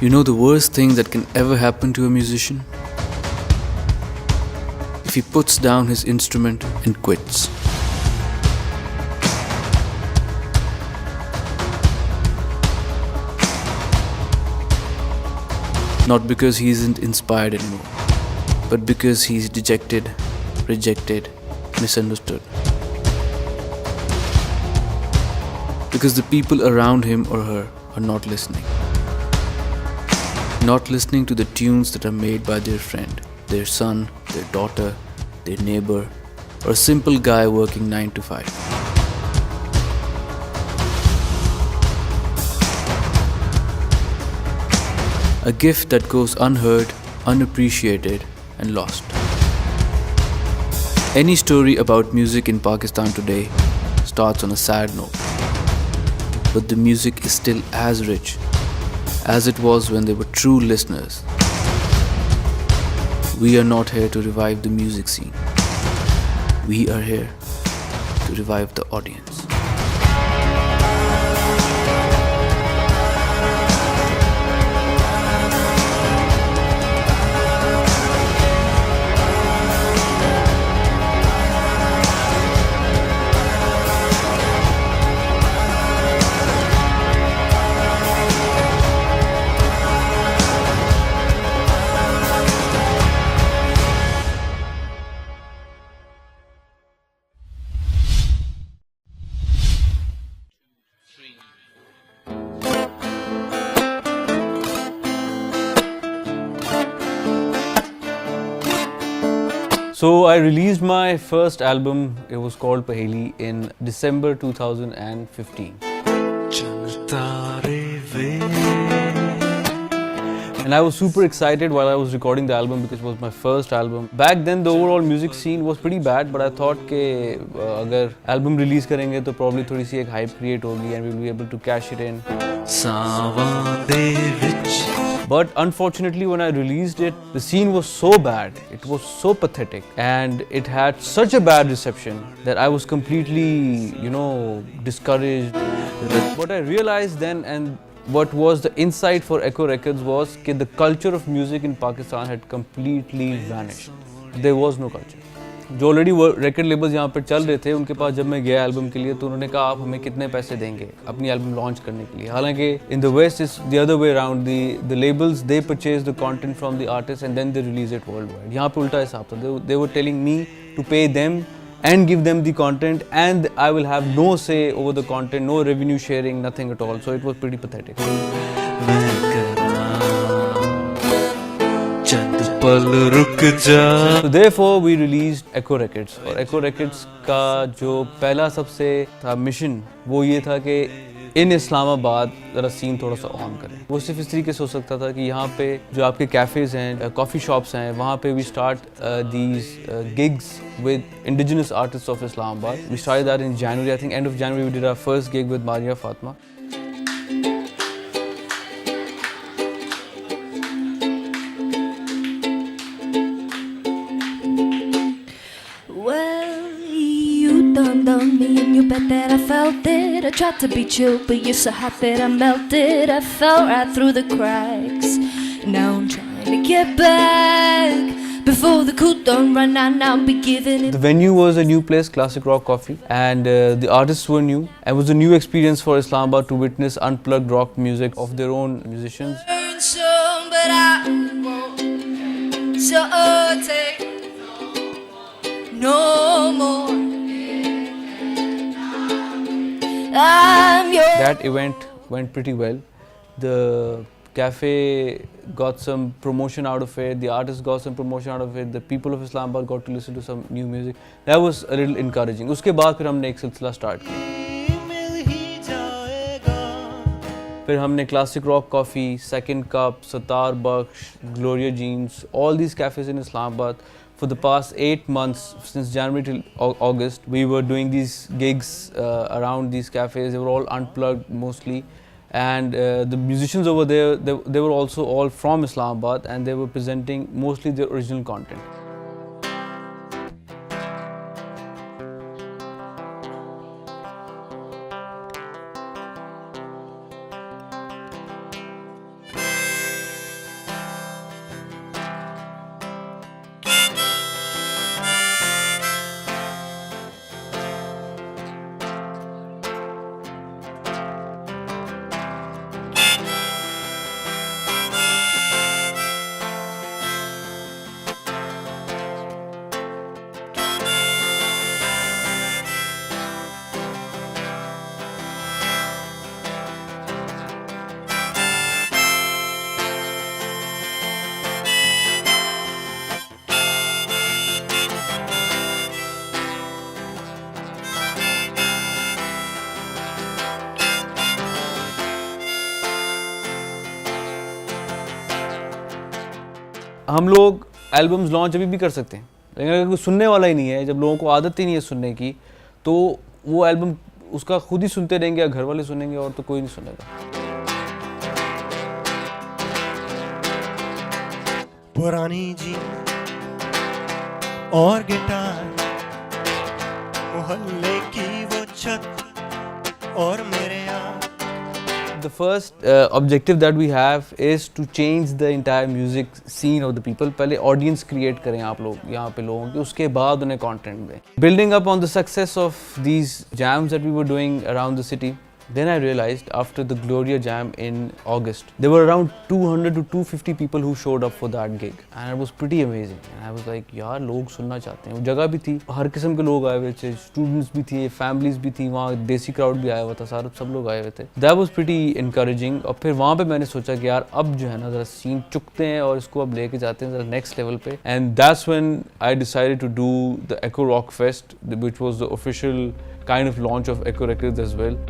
You know the worst thing that can ever happen to a musician? If he puts down his instrument and quits. Not because he isn't inspired anymore, but because he's dejected, rejected, misunderstood. Because the people around him or her are not listening. Not listening to the tunes that are made by their friend, their son, their daughter, their neighbor, or a simple guy working 9 to 5. A gift that goes unheard, unappreciated, and lost. Any story about music in Pakistan today starts on a sad note. But the music is still as rich as it was when they were true listeners. We are not here to revive the music scene. We are here to revive the audience. So I released my first album, it was called Paheli, in December 2015. And I was super excited while I was recording the album because it was my first album. Back then the overall music scene was pretty bad, but I thought कि अगर album release करेंगे तो probably थोड़ी सी एक hype create होगी and we'll be able to cash it in. But unfortunately when I released it, the scene was so bad, it was so pathetic and it had such a bad reception that I was completely, discouraged. What I realized then and what was the insight for Echo Records was that the culture of music in Pakistan had completely vanished. There was no culture. जो already वो record labels यहाँ पर चल रहे थे उनके पास जब मैं गया एल्बम के लिए तो उन्होंने कहा आप हमें कितने पैसे देंगे अपनी एल्बम लॉन्च करने के लिए हालांकि in the West is the other way around the labels they purchase the content from the artists and then they release it worldwide यहाँ पे उल्टा हिसाब था they were telling me to pay them and give them the content and I will have no say over the content, no revenue sharing, nothing at all. So it was pretty pathetic. So therefore we released Echo Records. और Echo Records का जो पहला सबसे था mission वो ये था कि इन इस्लामाबाद ज़रा सीन थोड़ा सा ऑन करें. वो सिर्फ इस तरीके से हो सकता था कि यहाँ पे जो आपके कैफ़ेज़ हैं, कॉफ़ी शॉप्स हैं, वहाँ पे we start these gigs with indigenous artists of Islamabad. We started that in January. I think end of January we did our first gig with Maria Fatma. Dawned on me and you bet that I felt it. I tried to be chill but you're so hot that I melted. I fell right through the cracks. Now I'm trying to get back before the cool don't run out. Now I'll be giving it. The venue was a new place, Classic Rock Coffee, and the artists were new. It was a new experience for Islamabad to witness unplugged rock music of their own musicians. Some, but I won't. So take no more. That event went pretty well. The cafe got some promotion out of it, the artists got some promotion out of it, the people of Islamabad got to listen to some new music. That was a little encouraging. उसके बाद फिर हमने एक सिलसिला start किया. फिर हमने Classic Rock Coffee, Second Cup, Satar Baksh, Gloria Jeans, all these cafes in Islamabad. For the past 8 months, since January till August, we were doing these gigs around these cafes. They were all unplugged mostly. And the musicians over there, they were also all from Islamabad and they were presenting mostly their original content. हम लोग albums launch अभी भी कर सकते हैं, लेकिन अगर कोई सुनने वाला ही नहीं है, जब लोगों को आदत ही नहीं है सुनने की, तो वो एल्बम उसका खुद ही सुनते रहेंगे या घर वाले सुनेंगे, और तो कोई नहीं सुनेगा। पुरानी जी और गिटार, मोहल्ले की वो छत और मेरे यार। The first objective that we have is to change the entire music scene of the people. पहले audience create करें आप लोग यहाँ पे लोगों की, उसके बाद उन्हें content दें. Building up on the success of these jams that we were doing around the city, then I realized after the Gloria Jam in August, there were around 200 to 250 people who showed up for that gig, and it was pretty amazing. And I was like, यार लोग सुनना चाहते हैं, वो जगह भी थी, हर किस्म के लोग आए हुए थे, स्टूडेंट्स भी थे, फैमिलीज भी थी, वहाँ देसी क्राउड भी आया हुआ था, सारे सब लोग आए हुए थे. That was pretty encouraging. और फिर वहाँ पे मैंने सोचा कि यार अब जो है ना ज़रा सीन चुकते हैं और इसको अब लेके जाते हैं ज़रा नेक्स्ट लेवल पे. And that's when I decided to do the Echo Rock Fest, which was the official kind of launch of Echo Records as well.